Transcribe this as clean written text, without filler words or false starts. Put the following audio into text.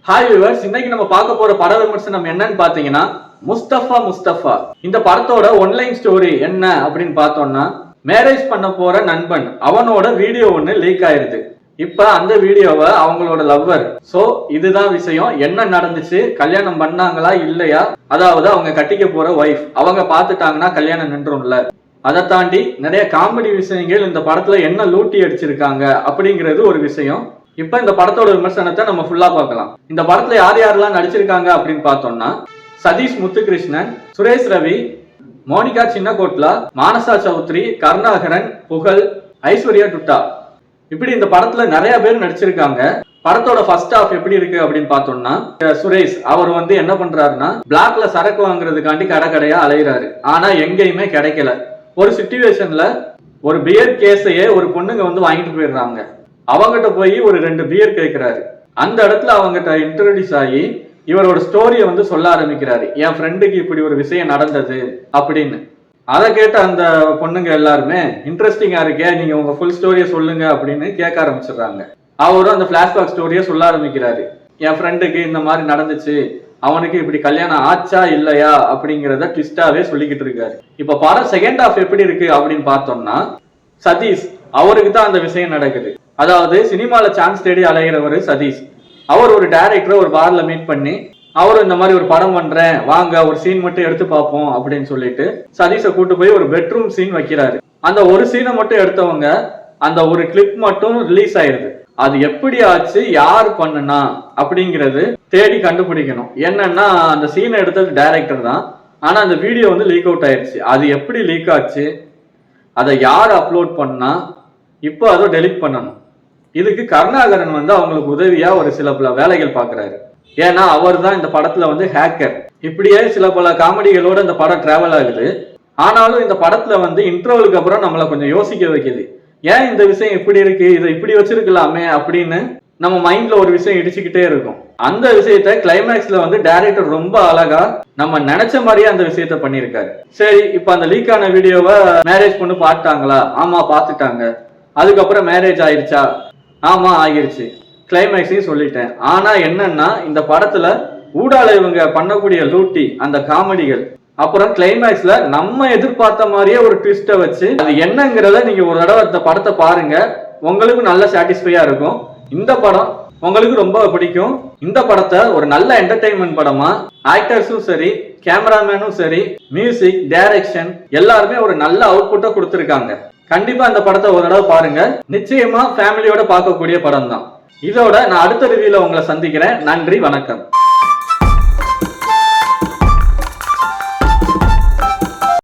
Hi viewers, இன்னைக்கு நம்ம பார்க்க போற பட விமர்சனம் என்னன்னு பாத்தீங்கன்னா முஸ்தபா. இந்த படத்தோட ஒன்லைன் ஸ்டோரி என்ன அப்படின்னு பார்த்தோம்னா, மேரேஜ் பண்ண போற நண்பன் அவனோட வீடியோ ஒன்னு லீக் ஆயிருது. இப்ப அந்த வீடியோவை அவங்களோட லவ்வர், சோ இதுதான் விஷயம், என்ன நடந்துச்சு, கல்யாணம் பண்ணாங்களா இல்லையா, அதாவது அவங்க கட்டிக்க போற ஒய்ஃப் அவங்க பாத்துட்டாங்கன்னா கல்யாணம் நின்றும்ல. அதை தாண்டி நிறைய காமெடி விஷயங்கள் இந்த படத்துல என்ன லூட்டி அடிச்சிருக்காங்க அப்படிங்கிறது ஒரு விஷயம். இப்ப இந்த படத்தோட விமர்சனத்தை நம்ம ஃபுல்லா பார்க்கலாம். இந்த படத்துல யார் யாரெல்லாம் நடிச்சிருக்காங்க அப்படின்னு பார்த்தோம்னா, சதீஷ் முத்துகிருஷ்ணன், சுரேஷ் ரவி, மோனிகா சின்னகோட்லா, மானசா சௌத்ரி, கருணாகரன், புகழ், ஐஸ்வர்யா டுட்டா, இப்படி இந்த படத்துல நிறைய பேர் நடிச்சிருக்காங்க. படத்தோட ஃபர்ஸ்ட் ஹாஃப் எப்படி இருக்கு அப்படின்னு பார்த்தோம்னா, சுரேஷ் அவர் என்ன பண்றாருன்னா, பிளாக்ல சரக்கு வாங்குறதுக்காண்டி கடையா அலையிறாரு. ஆனா எங்கேயுமே கிடைக்கல. ஒரு சிச்சுவேஷன்ல ஒரு பியர் கேஸையே ஒரு பொண்ணுங்க வாங்கிட்டு போயிடுறாங்க. அவங்கிட்ட போய் ஒரு 2 பியர் கேட்கிறாரு. அந்த இடத்துல அவங்ககிட்ட இன்ட்ரோடியூஸ் ஆகி இவரோட ஸ்டோரியை சொல்ல ஆரம்பிக்கிறாரு. என் ஃப்ரெண்டுக்கு இப்படி ஒரு விஷயம் நடந்தது அப்படின்னு. அதை கேட்ட அந்த பொண்ணுங்க எல்லாருமே இன்ட்ரெஸ்டிங்கா இருக்கே, நீங்க உங்க ஃபுல் ஸ்டோரியை சொல்லுங்க அப்படின்னு கேட்க ஆரம்பிச்சிடுறாங்க. அவரும் அந்த பிளாஷ்பேக் ஸ்டோரியை சொல்ல ஆரம்பிக்கிறாரு. என் ஃப்ரெண்டுக்கு இந்த மாதிரி நடந்துச்சு, அவனுக்கு இப்படி கல்யாணம் ஆச்சா இல்லையா அப்படிங்கிறத ட்விஸ்டாவே சொல்லிக்கிட்டு இருக்காரு. இப்ப படம் செகண்ட் ஹாஃப் எப்படி இருக்கு அப்படின்னு பார்த்தோம்னா, சதீஷ் அவருக்கு தான் அந்த விஷயம் நடக்குது. அதாவது சினிமால சான்ஸ் தேடி அலைகிறவர் சதீஷ். அவர் ஒரு டைரக்டரை ஒரு பார்ல மீட் பண்ணி, அவரும் இந்த மாதிரி ஒரு படம் பண்றேன், வாங்க ஒரு சீன் மட்டும் எடுத்து பார்ப்போம் அப்படின்னு சொல்லிட்டு சதீஷை கூட்டு போய் ஒரு பெட்ரூம் சீன் வைக்கிறாரு. அந்த ஒரு சீனை மட்டும் எடுத்தவங்க அந்த ஒரு கிளிப் மட்டும் ரிலீஸ் ஆயிருது. அது எப்படி ஆச்சு, யார் பண்ணுனா அப்படிங்கிறது தேடி கண்டுபிடிக்கணும். என்னன்னா, அந்த சீனை எடுத்தது டைரக்டர் தான், ஆனா அந்த வீடியோ லீக் அவுட் ஆயிருச்சு. அது எப்படி லீக் ஆச்சு, அதை யார் அப்லோட் பண்ணா, இப்போ அதை டெலிட் பண்ணணும். இதுக்கு கருணாகரன் அவங்களுக்கு உதவியா ஒரு சில பல வேலைகள் பாக்குறாரு. ஏன்னா அவர் தான் இந்த படத்துல ஹேக்கர். இப்படியே சில பல காமெடிகளோட இந்த படம் டிராவல் ஆகுது. ஆனாலும் இந்த படத்துல இன்டர்வலுக்கு அப்புறம் நம்மளை கொஞ்சம் யோசிக்க வைக்குது. ஏன் இந்த விஷயம் இப்படி இருக்கு, இதை இப்படி வச்சிருக்கலாமே அப்படின்னு நம்ம மைண்ட்ல ஒரு விஷயம் இடிச்சுக்கிட்டே இருக்கும். அந்த விஷயத்த கிளைமேக்ஸ்ல டைரக்டர் ரொம்ப அழகா நம்ம நினைச்ச மாதிரியே அந்த விஷயத்த பண்ணிருக்காரு. சரி, இப்ப அந்த லீக் ஆன வீடியோவை மேரேஜ் பொண்ணு பார்த்தாங்களா? ஆமா பார்த்துட்டாங்க. அதுக்கப்புறம் மேரேஜ் ஆயிருச்சா? ஆமா ஆகிருச்சு. கிளைமேக்ஸையும் சொல்லிட்டேன். ஆனா என்னன்னா, இந்த படத்துல ஊடால இவங்க பண்ணக்கூடிய லூட்டி, அந்த காமெடிகள், அப்புறம் கிளைமேக்ஸ்ல நம்ம எதிர்பார்த்த மாதிரியே ஒரு ட்விஸ்ட வச்சு, அது என்னங்கிறத நீங்க ஒரு தடவை இந்த படத்தை பாருங்க, உங்களுக்கு நல்ல சாட்டிஸ்ஃபையா இருக்கும். இந்த படம் உங்களுக்கு ரொம்ப பிடிக்கும். இந்த படத்தை ஒரு நல்ல என்டர்டைன்மெண்ட் படமா, ஆக்டர்ஸும் சரி, கேமராமேனும் சரி, மியூசிக், டைரக்ஷன் எல்லாருமே ஒரு நல்ல அவுட்புட்டை கொடுத்திருக்காங்க. கண்டிப்பா இந்த படத்தை ஒரு தடவை பாருங்க. நிச்சயமா ஃபேமிலியோட பார்க்கக்கூடிய படம் தான். இதோட நான் அடுத்த ரிவ்யூல உங்களை சந்திக்கிறேன். நன்றி, வணக்கம்.